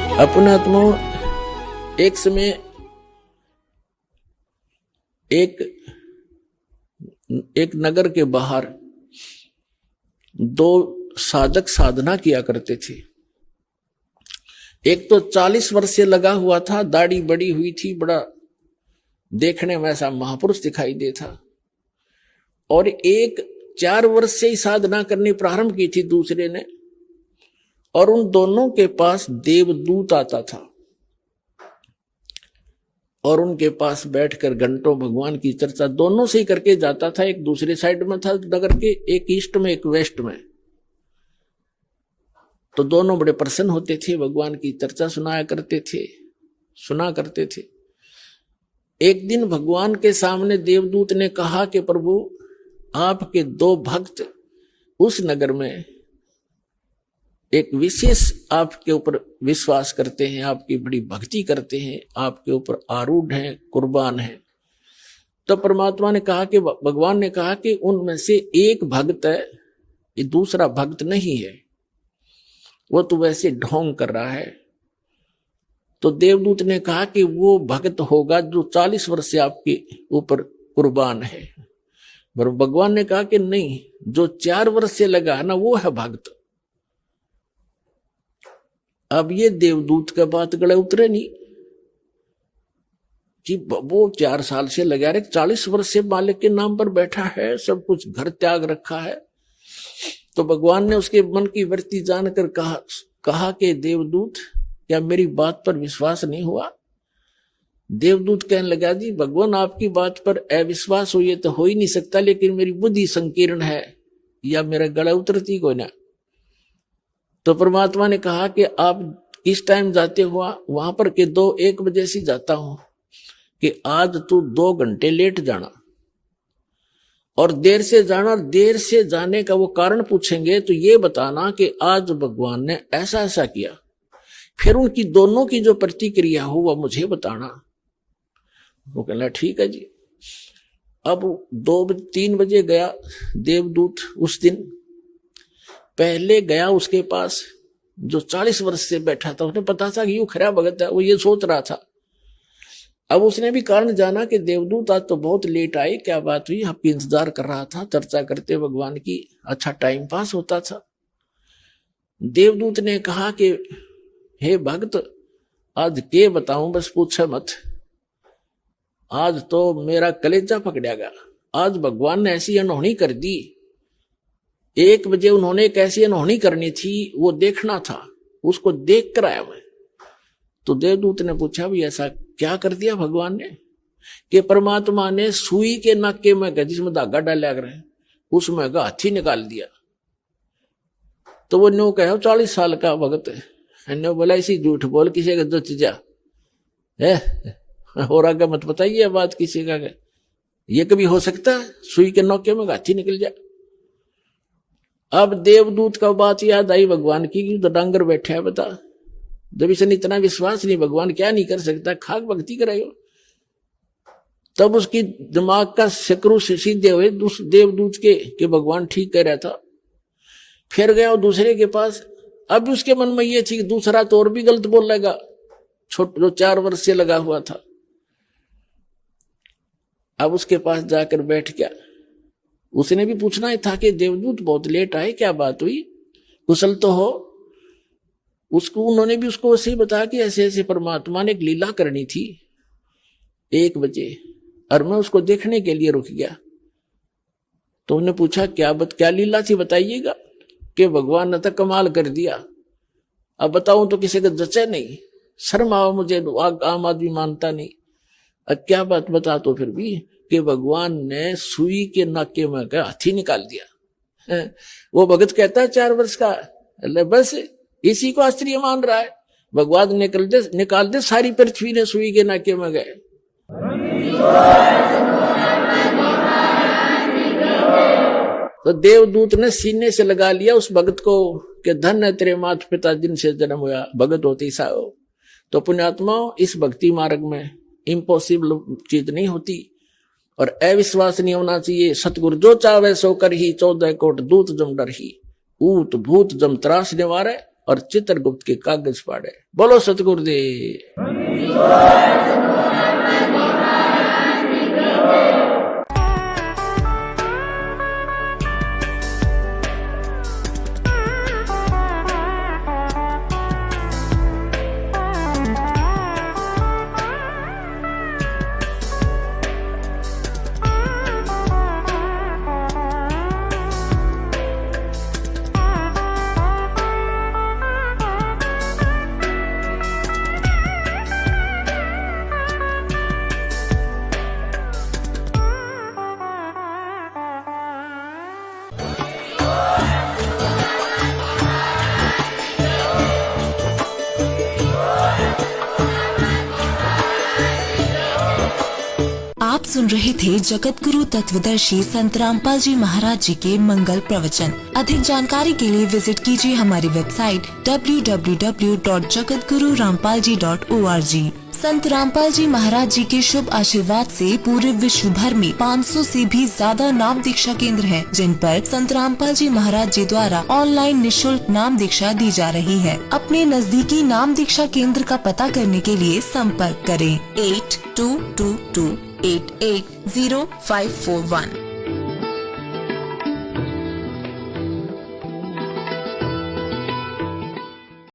अपनात्मा एक समय एक नगर के बाहर दो साधक साधना किया करते थे। एक तो 40 वर्ष से लगा हुआ था, दाढ़ी बड़ी हुई थी, बड़ा देखने में ऐसा महापुरुष दिखाई दे था। और एक 4 वर्ष से ही साधना करनी प्रारंभ की थी दूसरे ने, और उन दोनों के पास देवदूत आता था और उनके पास बैठकर घंटों भगवान की चर्चा दोनों से ही करके जाता था। एक दूसरे साइड में था नगर के, एक ईस्ट में एक वेस्ट में। तो दोनों बड़े प्रसन्न होते थे, भगवान की चर्चा सुना करते थे। एक दिन भगवान के सामने देवदूत ने कहा कि प्रभु, आपके 2 भक्त उस नगर में एक विशेष आपके ऊपर विश्वास करते हैं, आपकी बड़ी भक्ति करते हैं, आपके ऊपर आरूढ़ हैं, कुर्बान हैं। तो परमात्मा ने कहा कि भगवान ने कहा कि उनमें से एक भक्त है, ये दूसरा भक्त नहीं है, वो तो वैसे ढोंग कर रहा है। तो देवदूत ने कहा कि वो भक्त होगा जो 40 वर्ष से आपके ऊपर कुर्बान है। भगवान ने कहा कि नहीं, जो 4 वर्ष से लगा है ना, वो है भक्त। अब ये देवदूत का बात गले उतरे नहीं कि वो 4 साल से लगा रहे, 40 वर्ष से मालिक के नाम पर बैठा है, सब कुछ घर त्याग रखा है। तो भगवान ने उसके मन की वृत्ति जानकर कहा कि देवदूत, क्या मेरी बात पर विश्वास नहीं हुआ? देवदूत कहने लगा, जी भगवान, आपकी बात पर अविश्वास हो ये तो हो ही नहीं सकता, लेकिन मेरी बुद्धि संकीर्ण है, या मेरा गला उतरती कोई ना। तो परमात्मा ने कहा कि आप किस टाइम जाते हो वहां पर? के 1 बजे से जाता हूं, कि आज तू 2 घंटे लेट जाना और देर से जाना। देर से जाने का वो कारण पूछेंगे तो ये बताना कि आज भगवान ने ऐसा ऐसा किया। फिर उनकी दोनों की जो प्रतिक्रिया हो वह मुझे बताना। वो कहना ठीक है जी। अब 2-3 बजे गया देवदूत। उस दिन पहले गया उसके पास जो 40 वर्ष से बैठा था, उसने पता था कि यू खरा भगत है, वो ये सोच रहा था। अब उसने भी कारण जाना कि देवदूत आज तो बहुत लेट आए, क्या बात हुई? आपकी इंतजार कर रहा था, चर्चा करते भगवान की, अच्छा टाइम पास होता था। देवदूत ने कहा कि हे भक्त, आज के बताऊं, बस पूछे मत, आज तो मेरा कलेजा पकड़ा गया। आज भगवान ने ऐसी अनहोनी कर दी। 1 बजे उन्होंने कैसी अनहोनी करनी थी वो देखना था, उसको देख कर आया मैं। तो देवदूत ने पूछा, भी ऐसा क्या कर दिया भगवान ने? कि परमात्मा ने सुई के नाके में जिसमें धागा डाला रहे उसमें हाथी निकाल दिया। तो वो न्यू कहो 40 साल का भगत है, न्यू बोला इसी झूठ बोल किसी का जच जा है, और आगे मत बताइए बात किसी का। ये कभी हो सकता है सुई के नौके में हाथी निकल जाए? अब देवदूत का बात याद आई भगवान की, तो डांगर बैठे है, बता जब इसे इतना विश्वास नहीं, भगवान क्या नहीं कर सकता, खाक भक्ति कराएगा। तब उसकी दिमाग का शकरू से सीधे हुए देवदूत के भगवान ठीक कह रहा था। फिर गया वो दूसरे के पास। अब उसके मन में ये थी कि दूसरा तो और भी गलत बोल लेगा, जो 4 वर्ष से लगा हुआ था। अब उसके पास जाकर बैठ गया। उसने भी पूछना ही था कि देवदूत बहुत लेट आए, क्या बात हुई, कुशल तो हो? उन्होंने भी उसको वैसे ही बताया कि ऐसे ऐसे परमात्मा ने एक लीला करनी थी 1 बजे, और मैं उसको देखने के लिए रुक गया। तो उन्होंने पूछा क्या लीला थी, बताइएगा। कि भगवान ने तो कमाल कर दिया। अब बताऊं तो किसी का जचे नहीं, शर्म आओ मुझे, आम आदमी मानता नहीं। अब क्या बात बता तो फिर भी, कि भगवान ने सुई के नाके में का हाथी निकाल दिया। वो भगत कहता है 4 वर्ष का, बस इसी को आश्चर्य मान रहा है। भगवान निकाल दे सारी पृथ्वी ने सुई के नाके में गए। तो देवदूत ने सीने से लगा लिया उस भगत को कि धन है तेरे माता पिता जिनसे जन्म हुआ, भगत होती सा हो। तो पुण्यात्माओं, इस भक्ति मार्ग में इम्पॉसिबल चीज नहीं होती और अविश्वास नहीं होना चाहिए। सतगुरु जो चावे सो कर ही, 14 कोट दूत जम डर ही, ऊत भूत जम त्रास निवारे, और चित्रगुप्त के कागज फाड़े। बोलो सतगुरुदेव। आप सुन रहे थे जगत गुरु तत्वदर्शी संत रामपाल जी महाराज जी के मंगल प्रवचन। अधिक जानकारी के लिए विजिट कीजिए हमारी वेबसाइट www.jagatgururampalji.org। संत रामपाल जी महाराज जी के शुभ आशीर्वाद से पूरे विश्व भर में 500 से भी ज्यादा नाम दीक्षा केंद्र हैं, जिन पर संत रामपाल जी महाराज जी द्वारा ऑनलाइन निशुल्क नाम दीक्षा दी जा रही है। अपने नजदीकी नाम दीक्षा केंद्र का पता करने के लिए संपर्क करें 8222880541।